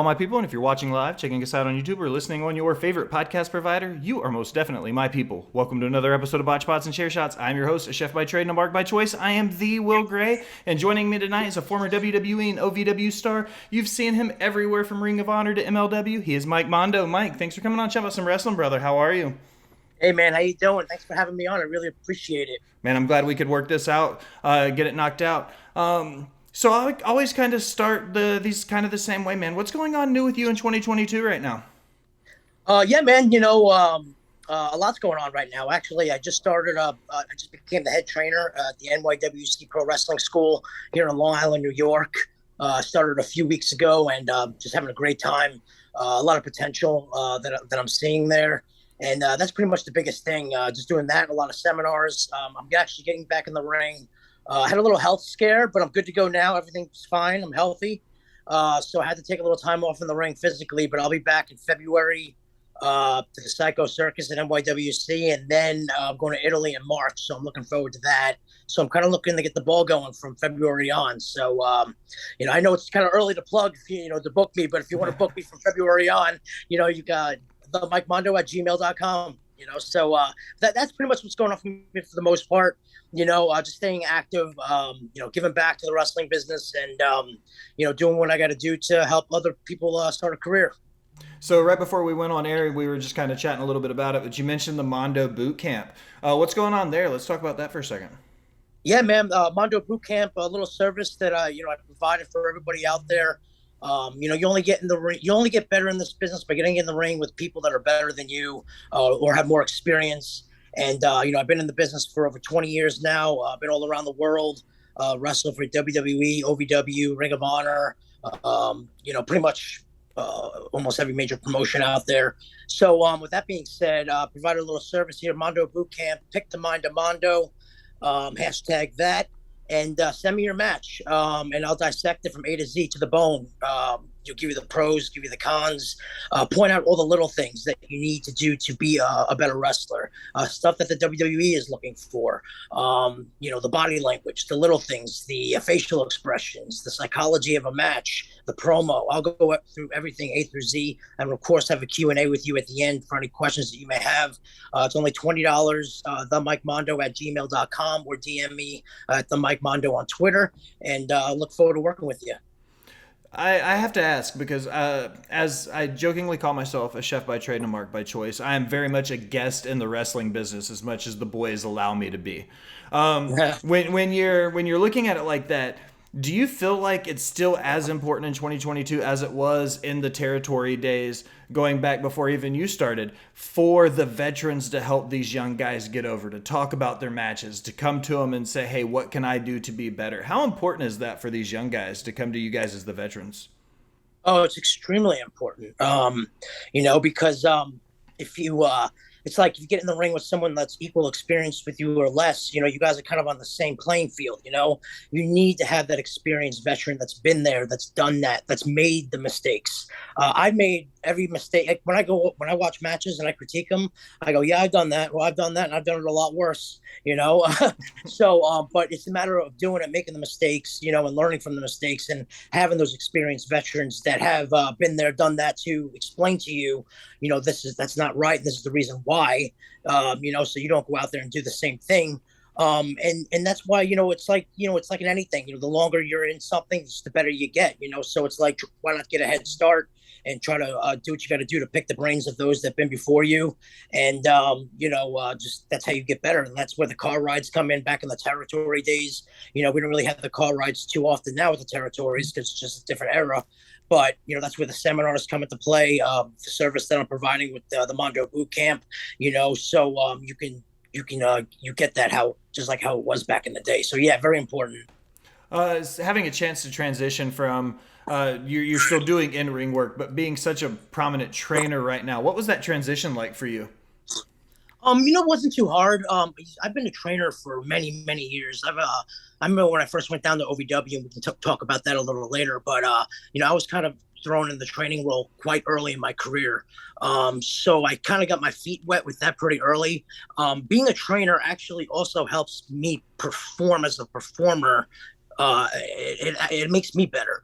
my people, and if you're watching live, checking us out on YouTube, or listening on your favorite podcast provider, you are most definitely my people. Welcome to another episode of Botched Spots and Chair Shots. I'm your host, a chef by trade and a mark by choice. I am the Will Gray, and joining me tonight is a former WWE and OVW star. You've seen him everywhere from Ring of Honor to MLW. He is Mike Mondo. Mike, thanks for coming on, chat about some wrestling, brother. How are you? Hey man, how you doing? Thanks for having me on. I really appreciate it. Man, I'm glad we could work this out, get it knocked out. So I always kind of start these kind of the same way, man. What's going on new with you in 2022 right now? Yeah, man. A lot's going on right now. Actually, I just started up. I just became the head trainer at the NYWC Pro Wrestling School here in Long Island, New York. Started a few weeks ago, and just having a great time. A lot of potential that I'm seeing there, and that's pretty much the biggest thing. Just doing that, a lot of seminars. I'm actually getting back in the ring. I had a little health scare, but I'm good to go now. Everything's fine. I'm healthy. So I had to take a little time off in the ring physically, but I'll be back in February to the Psycho Circus at NYWC, and then I'm going to Italy in March. So I'm looking forward to that. So I'm kind of looking to get the ball going from February on. So, I know it's kind of early to plug, to book me, but if you want to book me from February on, you got the MikeMondo@gmail.com. So that's pretty much what's going on for me for the most part. Just staying active, giving back to the wrestling business and, doing what I got to do to help other people start a career. So right before we went on air, we were just kind of chatting a little bit about it, but you mentioned the Mondo Boot Camp. What's going on there? Let's talk about that for a second. Yeah, man. Mondo Boot Camp, a little service that, I provided for everybody out there. You only get in the ring, you only get better in this business by getting in the ring with people that are better than you or have more experience. And, I've been in the business for over 20 years now. I've been all around the world, wrestling for WWE, OVW, Ring of Honor, pretty much almost every major promotion out there. So with that being said, provided a little service here, Mondo Boot Camp, pick the Mind of Mondo, hashtag that. And send me your match, and I'll dissect it from A to Z to the bone. You'll give you the pros, give you the cons, point out all the little things that you need to do to be a better wrestler, stuff that the WWE is looking for, the body language, the little things, the facial expressions, the psychology of a match, the promo. I'll go through everything A through Z, and of course have a Q&A with you at the end for any questions that you may have. It's only $20, themikemondo@gmail.com, or DM me at the Mike Mondo on Twitter, and look forward to working with you. I have to ask because as I jokingly call myself a chef by trade and a mark by choice, I am very much a guest in the wrestling business as much as the boys allow me to be. When you're looking at it like that, do you feel like it's still as important in 2022 as it was in the territory days going back before even you started for the veterans to help these young guys get over, to talk about their matches, to come to them and say, hey, what can I do to be better? How important is that for these young guys to come to you guys as the veterans? Oh, it's extremely important. Because if you it's like if you get in the ring with someone that's equal experience with you or less, you guys are kind of on the same playing field. You need to have that experienced veteran that's been there, that's done that, that's made the mistakes. I made every mistake. Like, when I watch matches and I critique them, I go, yeah, I've done that. Well, I've done that, and I've done it a lot worse. So, but it's a matter of doing it, making the mistakes, and learning from the mistakes, and having those experienced veterans that have been there, done that, to explain to you, that's not right. This is the reason why, so you don't go out there and do the same thing. And that's why, it's like in anything, the longer you're in something, the better you get, so it's like, why not get a head start and try to do what you got to do to pick the brains of those that have been before you. And, just that's how you get better. And that's where the car rides come in. Back in the territory days, we don't really have the car rides too often now with the territories because it's just a different era. But, that's where the seminars come into play, the service that I'm providing with the Mondo Boot Camp, so you get that just like how it was back in the day. So, yeah, very important. Having a chance to transition from you're still doing in-ring work, but being such a prominent trainer right now, what was that transition like for you? It wasn't too hard. I've been a trainer for many, many years. I remember when I first went down to OVW, and we can talk about that a little later, but, I was kind of thrown in the training role quite early in my career. So I kind of got my feet wet with that pretty early. Being a trainer actually also helps me perform as a performer it makes me better,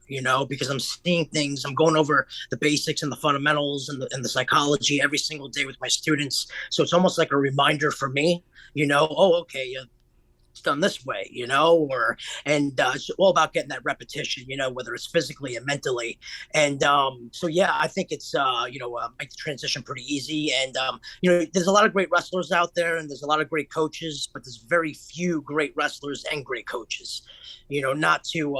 because I'm seeing things, I'm going over the basics and the fundamentals and the psychology every single day with my students. So it's almost like a reminder for me, oh, okay, it's done this way, and it's all about getting that repetition, whether it's physically and mentally. And so, yeah, I think it's, make the transition pretty easy. And, there's a lot of great wrestlers out there and there's a lot of great coaches, but there's very few great wrestlers and great coaches, not to,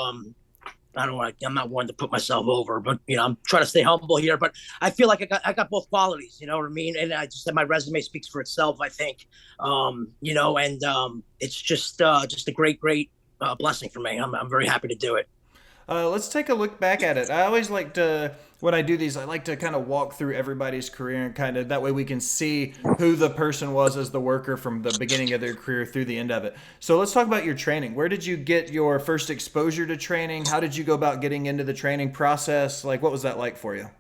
I don't want. I'm not one to put myself over, but I'm trying to stay humble here. But I feel like I got both qualities. You know what I mean? And I just said my resume speaks for itself. I think, and it's just a great blessing for me. I'm very happy to do it. Let's take a look back at it. I always like to, when I do these, I like to kind of walk through everybody's career and kind of that way we can see who the person was as the worker from the beginning of their career through the end of it. So let's talk about your training. Where did you get your first exposure to training? How did you go about getting into the training process? Like, what was that like for you?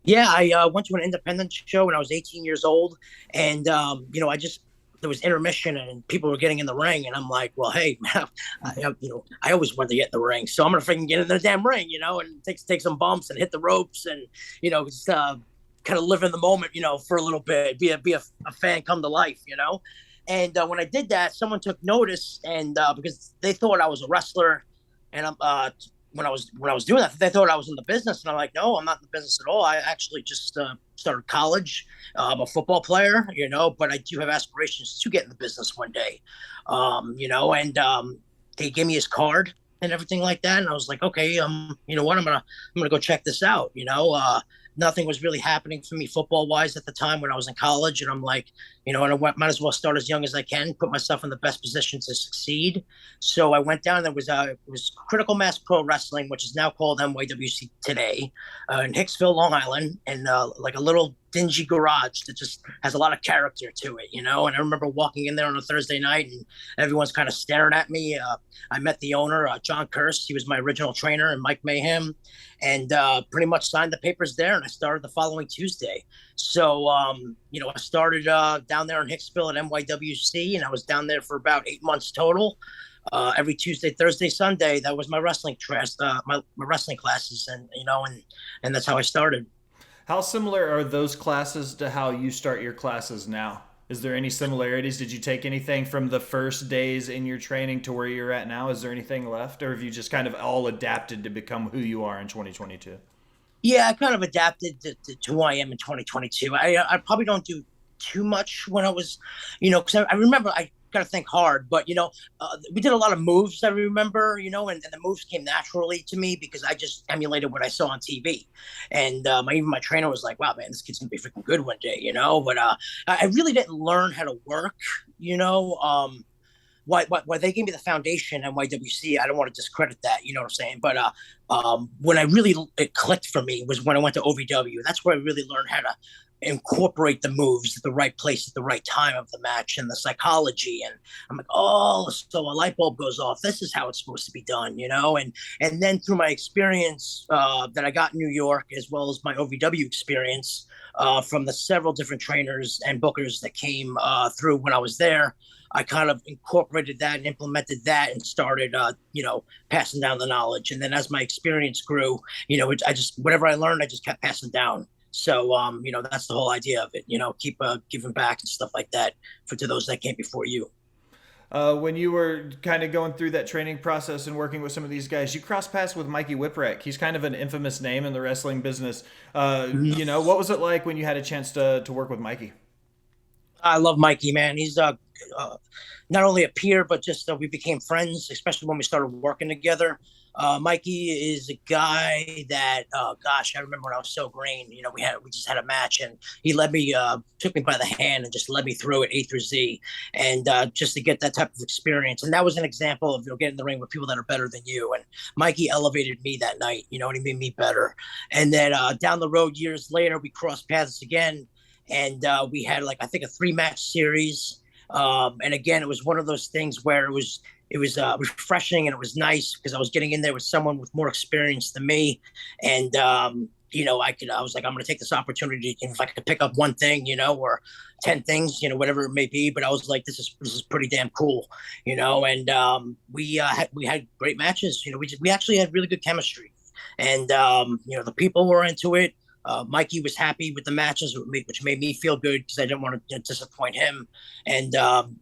Yeah, I went to an independent show when I was 18 years old, and I just there was intermission and people were getting in the ring, and I'm like, well, hey, I always wanted to get in the ring, so I'm gonna freaking get in the damn ring, and take some bumps and hit the ropes, and just kind of live in the moment, for a little bit, be a fan come to life, And when I did that, someone took notice, and because they thought I was a wrestler, and when I was doing that, they thought I was in the business, and I'm like, no, I'm not in the business at all. I actually just started college. I'm a football player, but I do have aspirations to get in the business one day, And they gave me his card and everything like that, and I was like, okay, you know what, I'm gonna go check this out, Nothing was really happening for me football wise at the time when I was in college. And I'm like, and I might as well start as young as I can, put myself in the best position to succeed. So I went down. It was Critical Mass Pro Wrestling, which is now called NYWC today, in Hicksville, Long Island, and like a little dingy garage that just has a lot of character to it, And I remember walking in there on a Thursday night and everyone's kind of staring at me. I met the owner, John Kirst. He was my original trainer, and Mike Mayhem, and pretty much signed the papers there. And I started the following Tuesday. So, I started down there in Hicksville at NYWC, and I was down there for about 8 months total. Every Tuesday, Thursday, Sunday, that was my wrestling my wrestling classes, and that's how I started. How similar are those classes to how you start your classes now? Is there any similarities? Did you take anything from the first days in your training to where you're at now? Is there anything left? Or have you just kind of all adapted to become who you are in 2022? Yeah, I kind of adapted to who I am in 2022. I probably don't do too much when I was, because I remember I got to think hard, but we did a lot of moves. I remember, and the moves came naturally to me because I just emulated what I saw on TV, and even my trainer was like, "Wow, man, this kid's gonna be freaking good one day," But I really didn't learn how to work, Why they gave me the foundation at YWC. I don't want to discredit that, you know what I'm saying? But when it clicked for me was when I went to OVW. That's where I really learned how to incorporate the moves at the right place at the right time of the match and the psychology. And I'm like, oh, so a light bulb goes off. This is how it's supposed to be done, And then through my experience that I got in New York, as well as my OVW experience from the several different trainers and bookers that came through when I was there, I kind of incorporated that and implemented that and started, passing down the knowledge. And then as my experience grew, whatever I learned, I just kept passing down. So, that's the whole idea of it, keep giving back and stuff like that to those that came before you. When you were kind of going through that training process and working with some of these guys, you cross paths with Mikey Whipwreck. He's kind of an infamous name in the wrestling business. What was it like when you had a chance to work with Mikey? I love Mikey, man. He's not only a peer, but just we became friends, especially when we started working together. Mikey is a guy that, I remember when I was so green. We just had a match, and he took me by the hand and just led me through it A through Z, and just to get that type of experience. And that was an example of getting in the ring with people that are better than you. And Mikey elevated me that night. And he made me better. And then down the road, years later, we crossed paths again. And we had I think a 3-match series. And again, it was one of those things where it was refreshing and it was nice because I was getting in there with someone with more experience than me. And I was like, I'm going to take this opportunity. If I could pick up one thing, or 10 things, whatever it may be. But I was like, this is pretty damn cool, and we had great matches. We actually had really good chemistry, and the people were into it. Mikey was happy with the matches, which made me feel good because I didn't want to disappoint him. And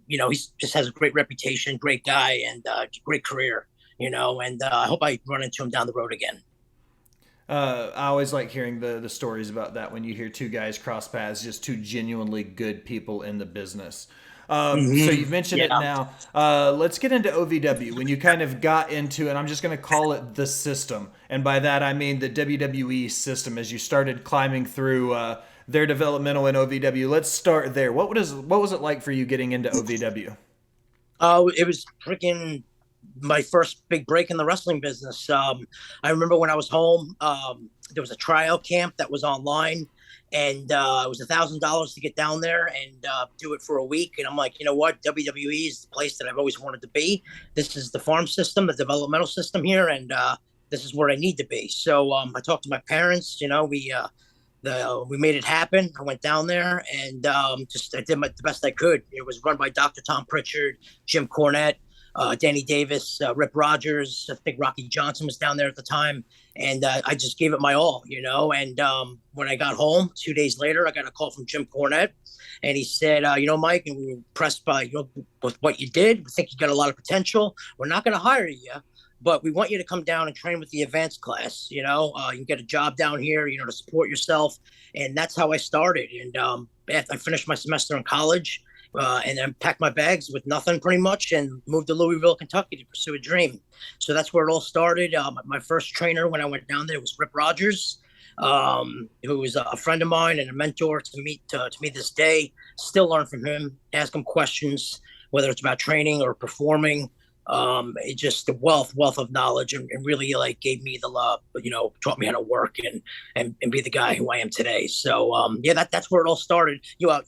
he just has a great reputation, great guy, and great career. And I hope I run into him down the road again. I always like hearing the stories about that when you hear two guys cross paths, just two genuinely good people in the business. So you've mentioned it Yeah. now. Let's get into OVW. When you kind of got into, and I'm just going to call it the system, and by that I mean the WWE system. As you started climbing through their developmental in OVW, let's start there. What was it like for you getting into OVW? It was freaking my first big break in the wrestling business. I remember when I was home, there was a tryout camp that was online, and it was $1,000 to get down there and do it for a week. And I'm like, you know what? WWE is the place that I've always wanted to be. This is the farm system, the developmental system here, and this is where I need to be. So I talked to my parents. We made it happen. I went down there and just I did the best I could. It was run by Dr. Tom Pritchard, Jim Cornette, Danny Davis, Rip Rogers. I think Rocky Johnson was down there at the time, and I just gave it my all, And when I got home, 2 days later, I got a call from Jim Cornette, and he said, Mike, and we were impressed by with what you did. We think you got a lot of potential. We're not going to hire you, but we want you to come down and train with the advanced class. You can get a job down here, to support yourself. And that's how I started. And after I finished my semester in college, and then packed my bags with nothing pretty much and moved to Louisville, Kentucky to pursue a dream. So that's where it all started. My first trainer when I went down there was Rip Rogers, who was a friend of mine and a mentor to me this day. Still learn from him, ask him questions, whether it's about training or performing. It just the wealth of knowledge and really like gave me the love, taught me how to work and be the guy who I am today. So that's where it all started.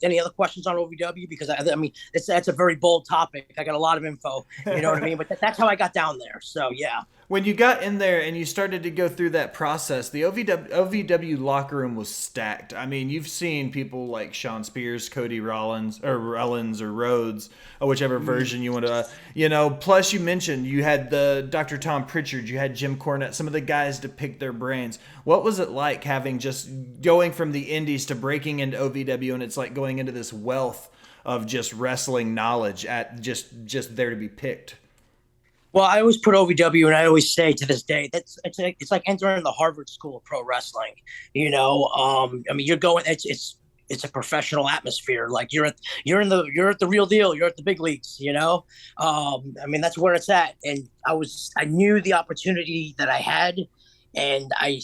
Any other questions on OVW? Because I mean that's a very bold topic. I got a lot of info, you know what I mean? But that's how I got down there. So yeah. When you got in there and you started to go through that process, the OVW locker room was stacked. I mean, you've seen people like Sean Spears, Cody Rollins, or Rhodes, or whichever version you want to, plus you mentioned you had the Dr. Tom Pritchard, you had Jim Cornette, some of the guys to pick their brains. What was it like having just going from the indies to breaking into OVW, and it's like going into this wealth of just wrestling knowledge at just there to be picked? Well, I always put OVW, and I always say to this day that's it's like entering the Harvard School of Pro Wrestling. I mean, you're going. It's a professional atmosphere. Like you're at the real deal. You're at the big leagues. I mean, that's where it's at. And I knew the opportunity that I had, and I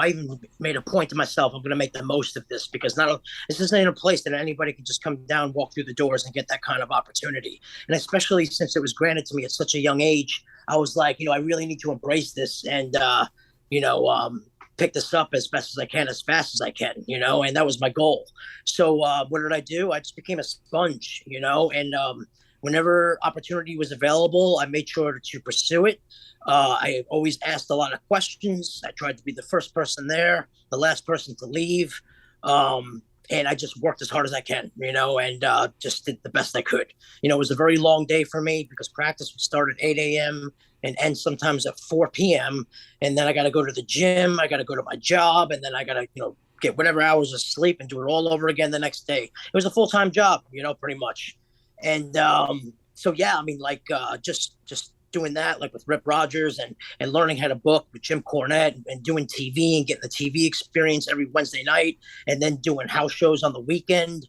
even made a point to myself, I'm going to make the most of this because this isn't a place that anybody can just come down, walk through the doors and get that kind of opportunity. And especially since it was granted to me at such a young age, I was like, I really need to embrace this and, pick this up as best as I can, as fast as I can, and that was my goal. So what did I do? I just became a sponge, and whenever opportunity was available, I made sure to pursue it. I always asked a lot of questions. I tried to be the first person there, the last person to leave. And I just worked as hard as I can, and just did the best I could. It was a very long day for me because practice would start at 8 a.m. and end sometimes at 4 p.m. And then I got to go to the gym. I got to go to my job. And then I got to, get whatever hours of sleep and do it all over again the next day. It was a full-time job, pretty much. And so, yeah, I mean, like just doing that, like with Rip Rogers and learning how to book with Jim Cornette and doing TV and getting the TV experience every Wednesday night and then doing house shows on the weekend,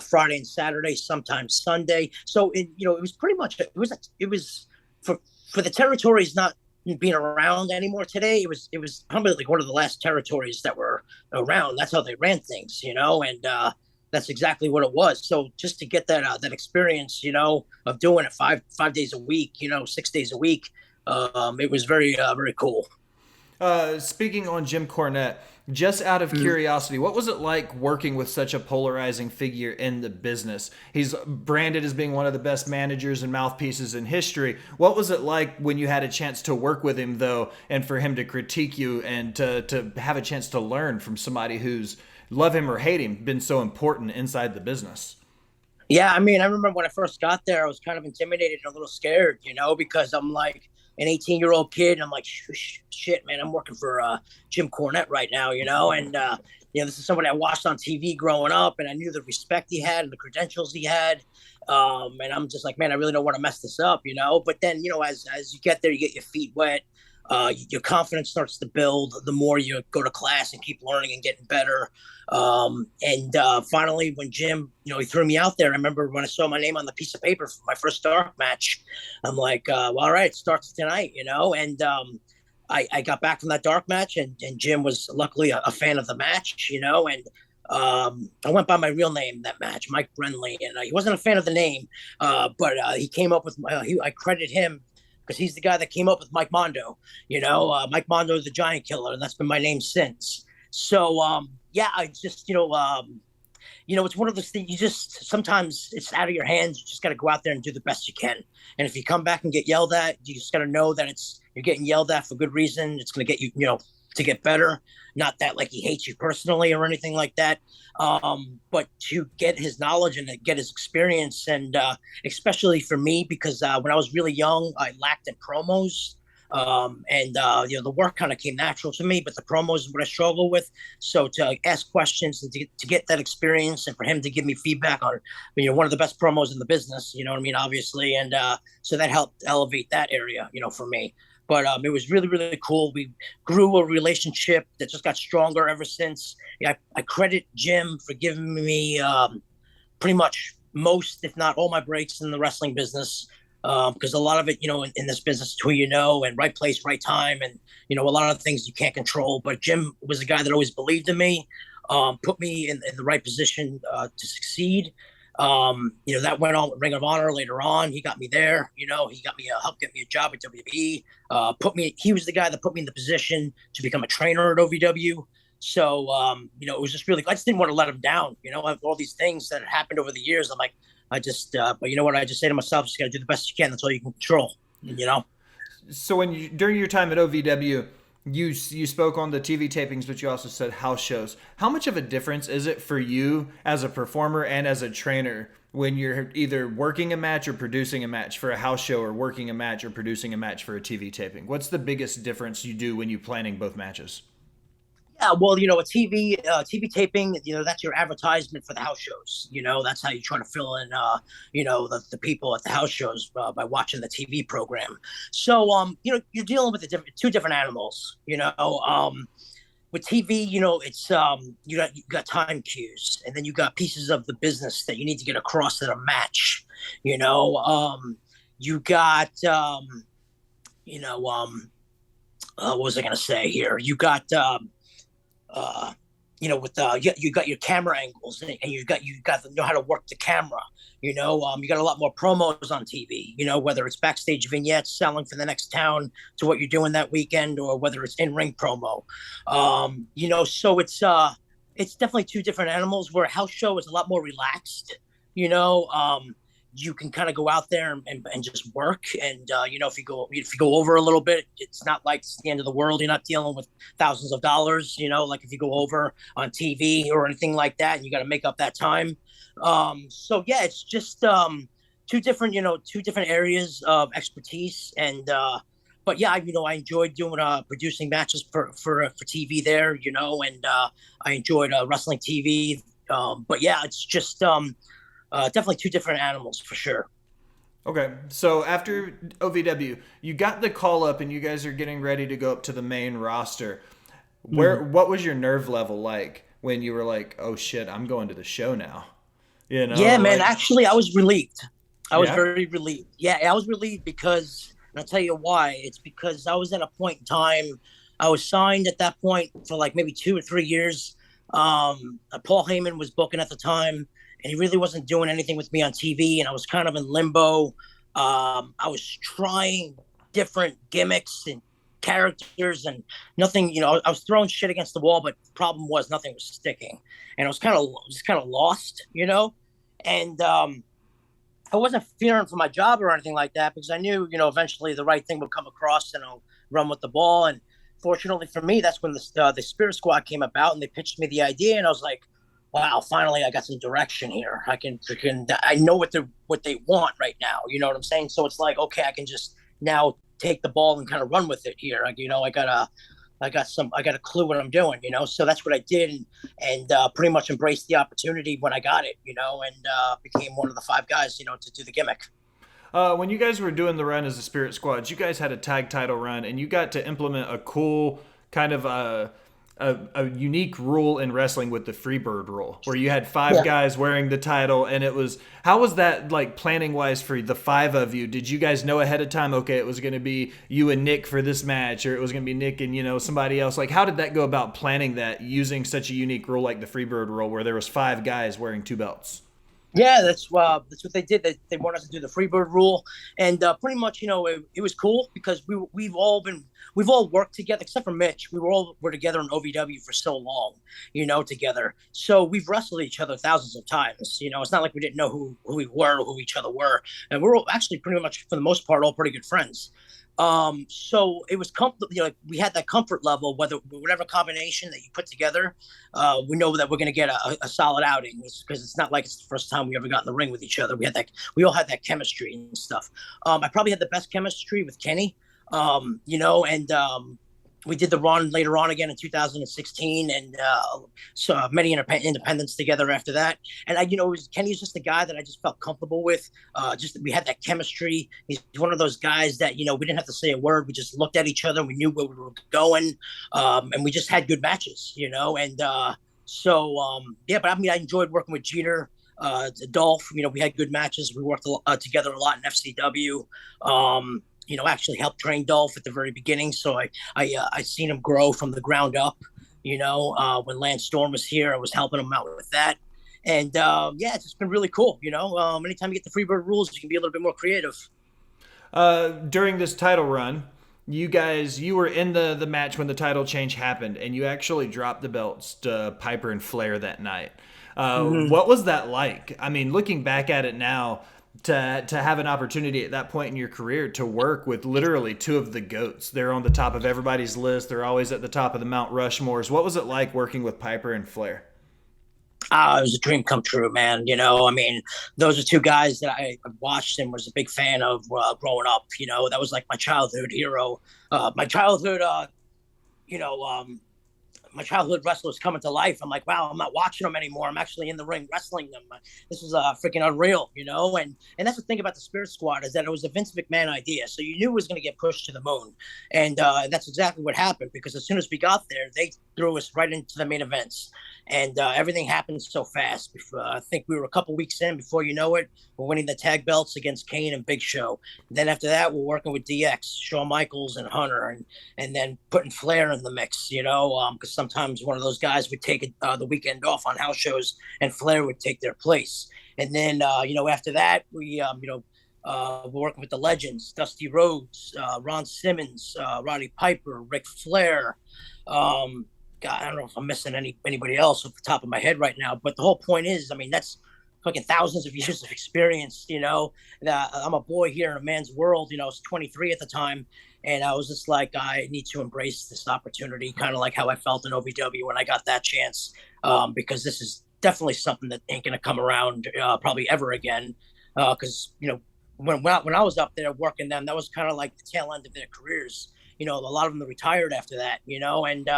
Friday and Saturday, sometimes Sunday. So, it was pretty much, it was for the territories not being around anymore today. It was probably like one of the last territories that were around. That's how they ran things, and that's exactly what it was. So just to get that experience, of doing it 5 days a week, 6 days a week, it was very very cool. Speaking on Jim Cornette, Just out of curiosity, what was it like working with such a polarizing figure in the business? He's branded as being one of the best managers and mouthpieces in history. What was it like when you had a chance to work with him, though, and for him to critique you and to have a chance to learn from somebody who's, love him or hate him, been so important inside the business? Yeah, I mean, I remember when I first got there, I was kind of intimidated and a little scared, because I'm like an 18-year-old kid, and I'm like, shit, man, I'm working for Jim Cornette right now, and this is somebody I watched on TV growing up, and I knew the respect he had and the credentials he had, and I'm just like, man, I really don't want to mess this up, But then, as you get there, you get your feet wet. Your confidence starts to build the more you go to class and keep learning and getting better. And finally, when Jim, he threw me out there, I remember when I saw my name on the piece of paper for my first dark match, I'm like, well, all right, it starts tonight, and I got back from that dark match, and Jim was luckily a fan of the match, and I went by my real name that match, Mike Brenly, and he wasn't a fan of the name, but he came up with, I credit him because he's the guy that came up with Mike Mondo, Mike Mondo, the Giant Killer, and that's been my name since. So, yeah, I just, it's one of those things, you just, sometimes it's out of your hands. You just got to go out there and do the best you can. And if you come back and get yelled at, you just got to know that you're getting yelled at for good reason. It's going to get you, to get better. Not that like he hates you personally or anything like that. But to get his knowledge and to get his experience, and especially for me, because when I was really young, I lacked in promos. The work kind of came natural to me, but the promos is what I struggle with. So to ask questions and to get that experience, and for him to give me feedback on, one of the best promos in the business, obviously. And so that helped elevate that area, for me. But it was really, really cool. We grew a relationship that just got stronger ever since. I credit Jim for giving me pretty much most, if not all, my breaks in the wrestling business. Because a lot of it, in this business, it's who you know, and right place, right time, and a lot of things you can't control. But Jim was a guy that always believed in me, put me in the right position to succeed. That went on with Ring of Honor later on. He got me there. He got me helped get me a job at WWE. He was the guy that put me in the position to become a trainer at OVW. So, it was just really, I just didn't want to let him down. All these things that happened over the years. I'm like, but you know what? I just say to myself, just got to do the best you can. That's all you can control, So during your time at OVW, you spoke on the TV tapings, but you also said house shows. How much of a difference is it for you as a performer and as a trainer when you're either working a match or producing a match for a house show, or working a match or producing a match for a TV taping? What's the biggest difference you do when you're planning both matches? Yeah, well, a TV taping, that's your advertisement for the house shows. That's how you try to fill in, the people at the house shows by watching the TV program. So, you're dealing with two different animals. With TV, it's you got time cues, and then you got pieces of the business that you need to get across in a match. You got, what was I gonna say here? You got. You got your camera angles, and you got to know how to work the camera. You got a lot more promos on TV. Whether it's backstage vignettes selling for the next town to what you're doing that weekend, or whether it's in-ring promo. So it's definitely two different animals. Where a house show is a lot more relaxed. You can kind of go out there and just work. And, if you go over a little bit, it's not like it's the end of the world. You're not dealing with thousands of dollars, like if you go over on TV or anything like that, and you got to make up that time. So yeah, it's just two different areas of expertise. And, but yeah, I enjoyed doing producing matches for TV there, and I enjoyed wrestling TV. But yeah, it's just definitely two different animals for sure. Okay, so after OVW, you got the call up, and you guys are getting ready to go up to the main roster. What was your nerve level like when you were like, "Oh shit, I'm going to the show now"? Yeah, man. Actually, I was relieved. I was very relieved. Yeah, I was relieved because, and I'll tell you why. It's because I was at a point in time. I was signed at that point for like maybe 2 or 3 years. Paul Heyman was booking at the time, and he really wasn't doing anything with me on TV, and I was kind of in limbo. I was trying different gimmicks and characters and nothing. I was throwing shit against the wall, but the problem was nothing was sticking, and I was kind of lost, and I wasn't fearing for my job or anything like that because I knew, eventually the right thing would come across and I'll run with the ball. And fortunately for me, that's when the Spirit Squad came about and they pitched me the idea, and I was like, wow, finally I got some direction here. I know what they want right now. You know what I'm saying? So it's like, okay, I can just now take the ball and kind of run with it here. Like, I got a clue what I'm doing, So that's what I did, and pretty much embraced the opportunity when I got it, and became one of the five guys, to do the gimmick. When you guys were doing the run as the Spirit Squads, you guys had a tag title run, and you got to implement a cool kind of a unique rule in wrestling with the Freebird rule, where you had five guys wearing the title, and it was, how was that like planning wise for the five of you? Did you guys know ahead of time, okay, it was going to be you and Nick for this match, or it was going to be Nick and somebody else? Like, how did that go about planning that using such a unique rule like the Freebird rule, where there was five guys wearing two belts? Yeah, that's what they did. They wanted us to do the Freebird rule, and pretty much, it was cool because we've all worked together except for Mitch. Were together in OVW for so long, together. So we've wrestled each other thousands of times. It's not like we didn't know who we were or who each other were, and we're all actually pretty much for the most part all pretty good friends. So it was comfortable, like we had that comfort level, whatever combination that you put together, we know that we're going to get a solid outing because it's not like it's the first time we ever got in the ring with each other. We all had that chemistry and stuff. I probably had the best chemistry with Kenny, and we did the run later on again in 2016, and so many independents together after that. And Kenny's just a guy that I just felt comfortable with. We had that chemistry. He's one of those guys that we didn't have to say a word. We just looked at each other. And we knew where we were going, and we just had good matches. And yeah. But I mean, I enjoyed working with Jeter. Dolph, we had good matches. We worked together a lot in FCW. Actually helped train Dolph at the very beginning. So I seen him grow from the ground up. When Lance Storm was here, I was helping him out with that. And it's just been really cool. Anytime you get the Freebird rules, you can be a little bit more creative. During this title run, you were in the match when the title change happened, and you actually dropped the belts to Piper and Flair that night. What was that like? I mean, looking back at it now, to have an opportunity at that point in your career to work with literally two of the GOATs. They're on the top of everybody's list. They're always at the top of the Mount Rushmores. What was it like working with Piper and Flair? It was a dream come true, man. I mean, those are two guys that I watched and was a big fan of growing up. That was like my childhood hero. You know, my childhood wrestlers coming to life. I'm like, wow, I'm not watching them anymore. I'm actually in the ring wrestling them. This is freaking unreal, And that's the thing about the Spirit Squad is that it was a Vince McMahon idea, so you knew it was going to get pushed to the moon, and that's exactly what happened. Because as soon as we got there, they threw us right into the main events, and everything happened so fast. I think we were a couple weeks in before you know it, we're winning the tag belts against Kane and Big Show. And then after that, we're working with DX, Shawn Michaels, and Hunter, and then putting Flair in the mix, because sometimes one of those guys would take the weekend off on house shows, and Flair would take their place. And then, after that, we're working with the legends, Dusty Rhodes, Ron Simmons, Roddy Piper, Ric Flair. God, I don't know if I'm missing anybody else off the top of my head right now. But the whole point is, I mean, that's fucking thousands of years of experience, I'm a boy here in a man's world, I was 23 at the time. And I was just like, I need to embrace this opportunity, kind of like how I felt in OVW when I got that chance, because this is definitely something that ain't going to come around probably ever again. Because, when I was up there working them, that was kind of like the tail end of their careers. A lot of them retired after that, and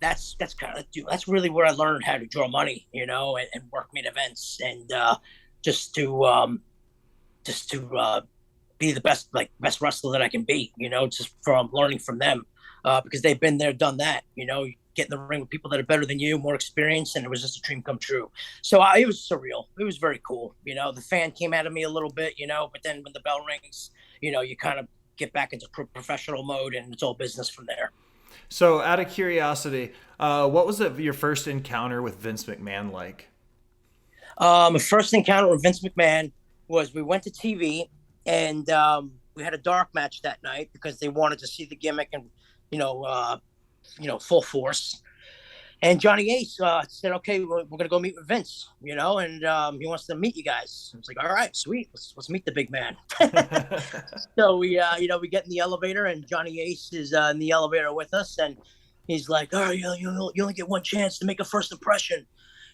that's really where I learned how to draw money, and work main events, and just to be the best wrestler that I can be, just from learning from them, because they've been there, done that, get in the ring with people that are better than you, more experienced, and it was just a dream come true. So it was surreal. It was very cool. The fan came out of me a little bit, but then when the bell rings, you kind of get back into professional mode, and it's all business from there. So out of curiosity, what was your first encounter with Vince McMahon like? My first encounter with Vince McMahon was we went to TV, and we had a dark match that night because they wanted to see the gimmick and full force. And Johnny Ace said, "Okay, we're gonna go meet with Vince, and he wants to meet you guys." I was like, "All right, sweet, let's meet the big man." So we get in the elevator, and Johnny Ace is in the elevator with us, and he's like, "All right, you only get one chance to make a first impression,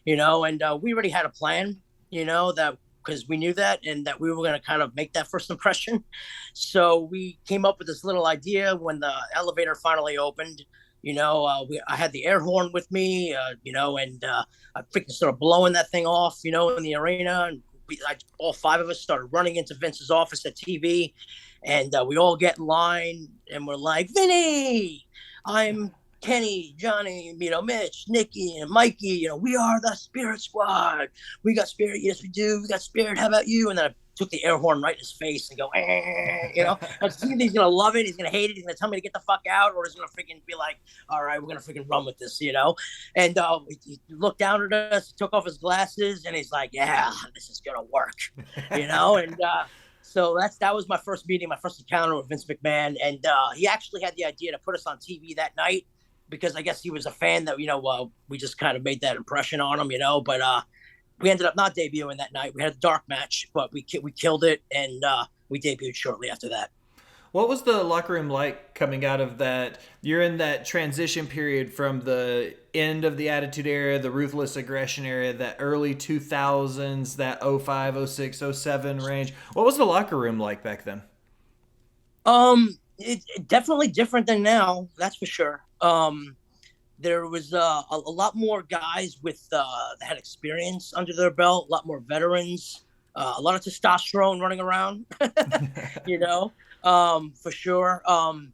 and we already had a plan, that because we knew that and that we were going to kind of make that first impression. So we came up with this little idea when the elevator finally opened. I had the air horn with me, and I freaking started blowing that thing off, in the arena. And all five of us started running into Vince's office at TV, and we all get in line, and we're like, "Vinny, I'm Kenny, Johnny, Mitch, Nikki, and Mikey. We are the Spirit Squad. We got Spirit. Yes, we do. We got Spirit. How about you?" And then I took the air horn right in his face and go, I see he's going to love it. He's going to hate it. He's going to tell me to get the fuck out, or he's going to freaking be like, "All right, we're going to freaking run with this, And he looked down at us, took off his glasses, and he's like, "Yeah, this is going to work, And so that was my first meeting, my first encounter with Vince McMahon. And he actually had the idea to put us on TV that night because I guess he was a fan that, we just kind of made that impression on him, But we ended up not debuting that night. We had a dark match, but we killed it, and we debuted shortly after that. What was the locker room like coming out of that? You're in that transition period from the end of the Attitude Era, the Ruthless Aggression Era, that early 2000s, that 05, 06, 07 range. What was the locker room like back then? It definitely different than now, that's for sure. There was a lot more guys that had experience under their belt, a lot more veterans, a lot of testosterone running around, for sure. And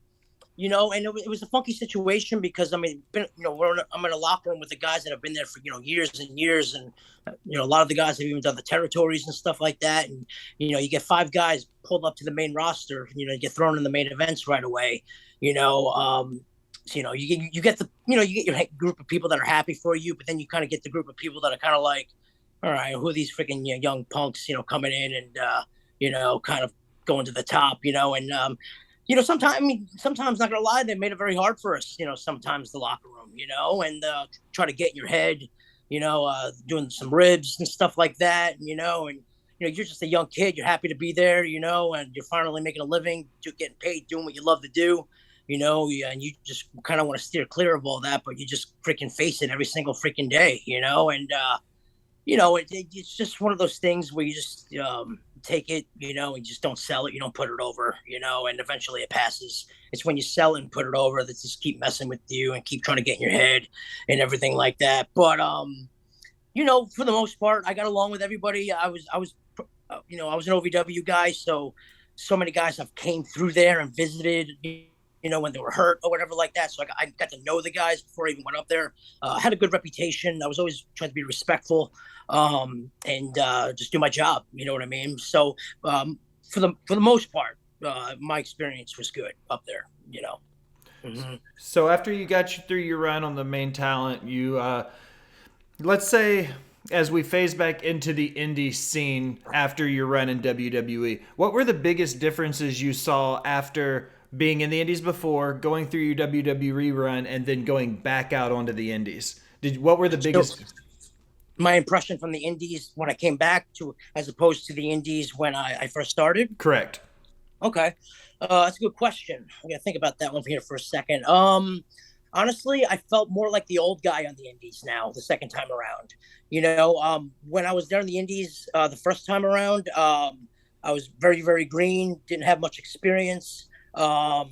it was a funky situation because, I'm in a locker room with the guys that have been there for, years and years. And, a lot of the guys have even done the territories and stuff like that. And, you get five guys pulled up to the main roster, you get thrown in the main events right away, So, you get your group of people that are happy for you, but then you kind of get the group of people that are kind of like, all right, who are these freaking young punks, coming in and, kind of going to the top, and, sometimes not gonna lie, they made it very hard for us, sometimes the locker room, and try to get in your head, doing some ribs and stuff like that, and, you're just a young kid. You're happy to be there, and you're finally making a living, getting paid, doing what you love to do. And you just kind of want to steer clear of all that, but you just freaking face it every single freaking day, and, it's just one of those things where you just take it, and just don't sell it. You don't put it over, and eventually it passes. It's when you sell it and put it over that just keep messing with you and keep trying to get in your head and everything like that. But, for the most part, I got along with everybody. I was an OVW guy. So many guys have came through there and visited, when they were hurt or whatever like that. So I got to know the guys before I even went up there. I had a good reputation. I was always trying to be respectful and just do my job. You know what I mean? So for the most part, my experience was good up there, Mm-hmm. So after you got you through your run on the main talent, you, let's say, as we phase back into the indie scene after your run in WWE, what were the biggest differences you saw after being in the indies before, going through your WWE run, and then going back out onto the indies? What were the biggest? So, my impression from the indies when I came back to, as opposed to the indies when I first started? Correct. Okay. That's a good question. I'm going to think about that one here for a second. Honestly, I felt more like the old guy on the indies now, the second time around. When I was there in the indies the first time around, I was very, very green, didn't have much experience. I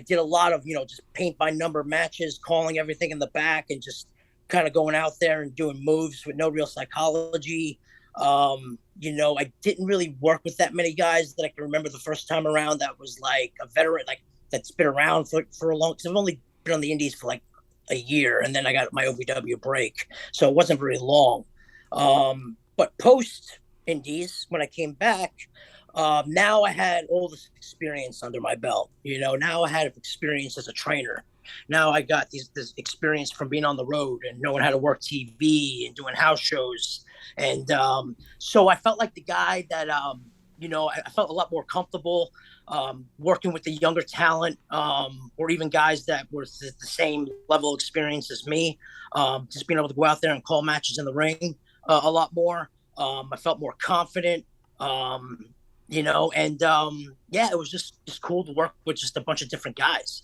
did a lot of, just paint by number matches, calling everything in the back and just kind of going out there and doing moves with no real psychology. I didn't really work with that many guys that I can remember the first time around that was like a veteran, like that's been around for a long, because I've only been on the indies for like a year, and then I got my OVW break. So it wasn't very long. But post indies, when I came back, now I had all this experience under my belt. Now I had experience as a trainer. Now I got this experience from being on the road and knowing how to work TV and doing house shows. And so I felt like the guy that I felt a lot more comfortable working with the younger talent, or even guys that were the same level of experience as me. Just being able to go out there and call matches in the ring a lot more. I felt more confident. And yeah, it was just cool to work with just a bunch of different guys.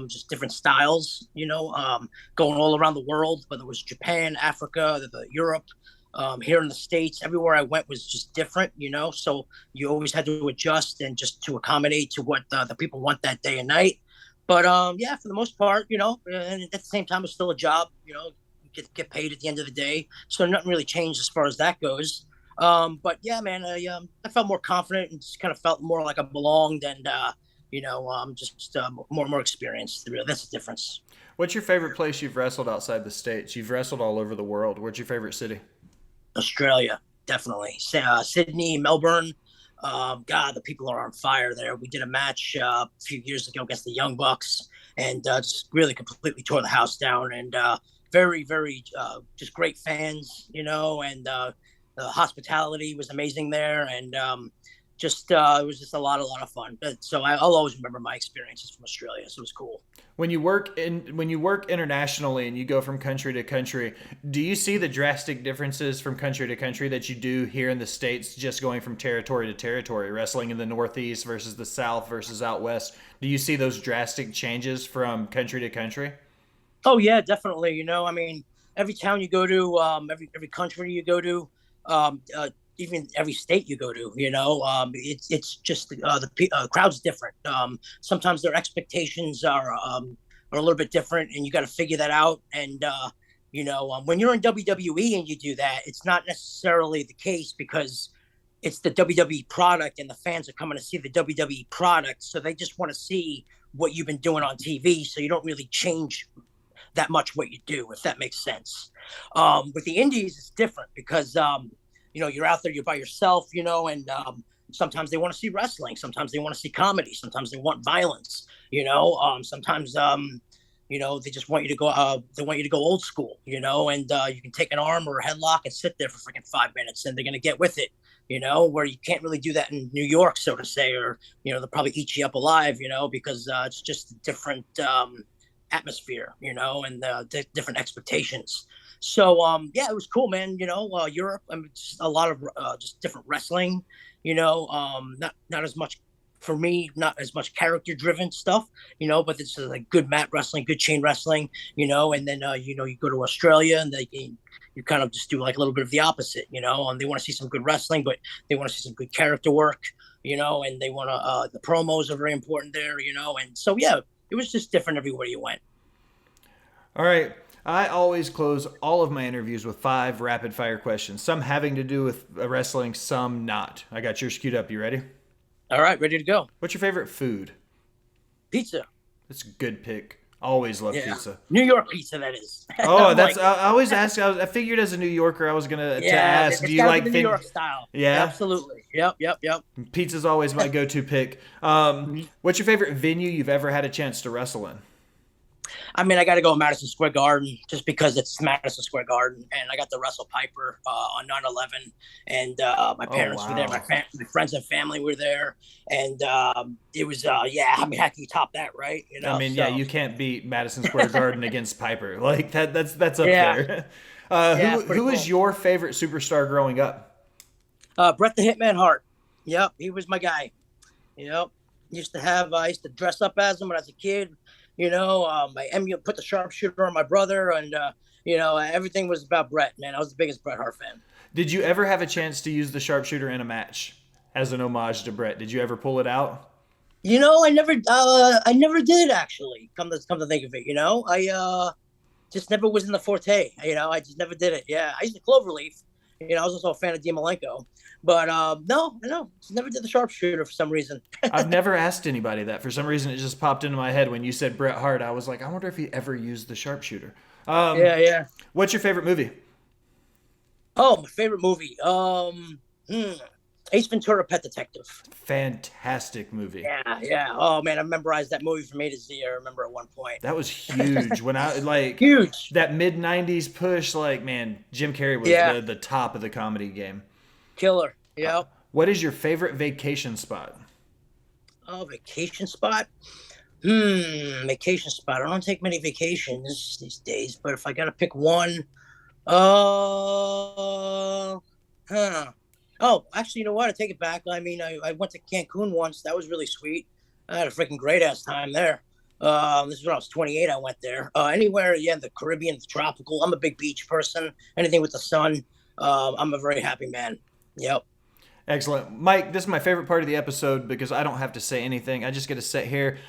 Just different styles. Going all around the world, whether it was Japan, Africa, Europe, here in the States, everywhere I went was just different, so you always had to adjust and just to accommodate to what the people want that day and night. But yeah, for the most part, and at the same time, it's still a job, get paid at the end of the day. So nothing really changed as far as that goes. But yeah, man, I felt more confident and just kind of felt more like I belonged and, just more experienced. That's the difference. What's your favorite place you've wrestled outside the States? You've wrestled all over the world. What's your favorite city? Australia, definitely. Sydney, Melbourne. God, the people are on fire there. We did a match a few years ago against the Young Bucks, and just really completely tore the house down. And very, very, just great fans, and the hospitality was amazing there. And it was just a lot of fun. So I'll always remember my experiences from Australia. So it was cool. When you work internationally and you go from country to country, do you see the drastic differences from country to country that you do here in the States, just going from territory to territory, wrestling in the Northeast versus the South versus out West? Do you see those drastic changes from country to country? Oh yeah, definitely. I mean, every town you go to, every country you go to, even every state you go to, it's just the crowd's different. Sometimes their expectations are a little bit different, and you got to figure that out. And when you're in WWE and you do that, it's not necessarily the case because it's the WWE product, and the fans are coming to see the WWE product, so they just want to see what you've been doing on TV. So you don't really change that much what you do, if that makes sense. With the indies, it's different because you're out there, you're by yourself, and sometimes they want to see wrestling. Sometimes they want to see comedy. Sometimes they want violence, sometimes, they just want you to go, they want you to go old school, and you can take an arm or a headlock and sit there for freaking 5 minutes and they're going to get with it, where you can't really do that in New York, so to say, or, they'll probably eat you up alive, because it's just a different atmosphere, and different expectations. So yeah, it was cool, man. Europe, I mean, just a lot of just different wrestling. Not as much for me, not as much character driven stuff. But it's like good mat wrestling, good chain wrestling. And then you go to Australia and you kind of just do like a little bit of the opposite. And they want to see some good wrestling, but they want to see some good character work. And they want to the promos are very important there. And so yeah, it was just different everywhere you went. All right. I always close all of my interviews with 5 rapid fire questions, some having to do with wrestling, some not. I got yours queued up. You ready? All right, ready to go. What's your favorite food? Pizza. That's a good pick. Always love pizza. New York pizza, that is. Oh, that's. I always ask. I figured as a New Yorker, I was gonna to ask. Do you like the New York style? Yeah, absolutely. Yep. Pizza's always my go-to pick. What's your favorite venue you've ever had a chance to wrestle in? I mean, I got to go Madison Square Garden just because it's Madison Square Garden, and I got to wrestle Piper on 9/11, and my parents were there, my friends and family were there, and it was yeah. I mean, how can you top that, right? I mean, yeah, you can't beat Madison Square Garden against Piper. Like that's up there. Who was your favorite superstar growing up? Bret the Hitman Hart. Yep, he was my guy. Yep, I used to dress up as him when I was a kid. I put the sharpshooter on my brother, and everything was about Bret. Man, I was the biggest Bret Hart fan. Did you ever have a chance to use the sharpshooter in a match as an homage to Bret? Did you ever pull it out? I never did actually. Come to think of it, I just never was in the forte. I just never did it. Yeah, I used to cloverleaf. I was also a fan of Dean Malenko. But no, never did the sharpshooter for some reason. I've never asked anybody that. For some reason, it just popped into my head when you said Bret Hart. I was like, I wonder if he ever used the sharpshooter. Yeah. What's your favorite movie? Oh, my favorite movie. Ace Ventura: Pet Detective. Fantastic movie. Yeah. Oh man, I memorized that movie from A to Z. I remember at one point. That was huge. When I huge. That mid-90s push, man, Jim Carrey was the top of the comedy game. Killer. Yep. What is your favorite vacation spot? Oh, vacation spot. Vacation spot. I don't take many vacations these days, but if I gotta pick one, uh, huh. Oh, actually, you know what? I take it back. I mean, I went to Cancun once. That was really sweet. I had a freaking great ass time there. This is when I was 28. I went there. Anywhere, yeah, the Caribbean, the tropical. I'm a big beach person. Anything with the sun. I'm a very happy man. Yep. Excellent. Mike, this is my favorite part of the episode because I don't have to say anything. I just get to sit here,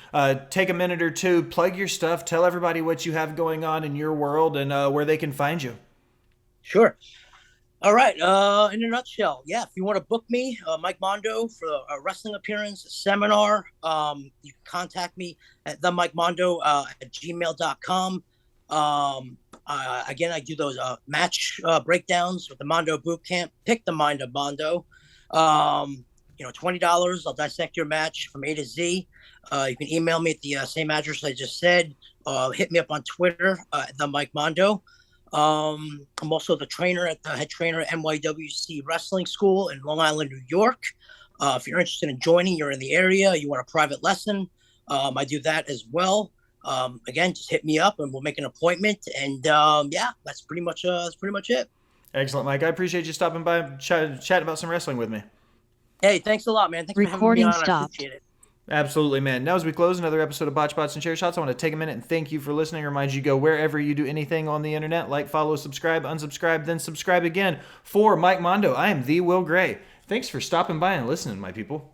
take a minute or two, plug your stuff, tell everybody what you have going on in your world and where they can find you. Sure. All right. In a nutshell, yeah. If you want to book me, Mike Mondo, for a wrestling appearance, a seminar, you can contact me at the Mike Mondo at gmail.com. Again, I do those match breakdowns with the Mondo Boot Camp. Pick the Mind of Mondo. $20. I'll dissect your match from A to Z. You can email me at the same address I just said. Hit me up on Twitter, the Mike Mondo. I'm also the head trainer at NYWC Wrestling School in Long Island, New York. If you're interested in joining, you're in the area, you want a private lesson, I do that as well. Again, just hit me up and we'll make an appointment. And yeah, that's pretty much it. Excellent, Mike. I appreciate you stopping by and chat about some wrestling with me. Hey, thanks a lot, man. Thanks for having me on. I appreciate it. Absolutely, man. Now, as we close another episode of Botched, Bots, and Chair Shots, I want to take a minute and thank you for listening. Remind you, go wherever you do anything on the internet, like, follow, subscribe, unsubscribe, then subscribe again. For Mike Mondo, I am the Will Gray. Thanks for stopping by and listening, my people.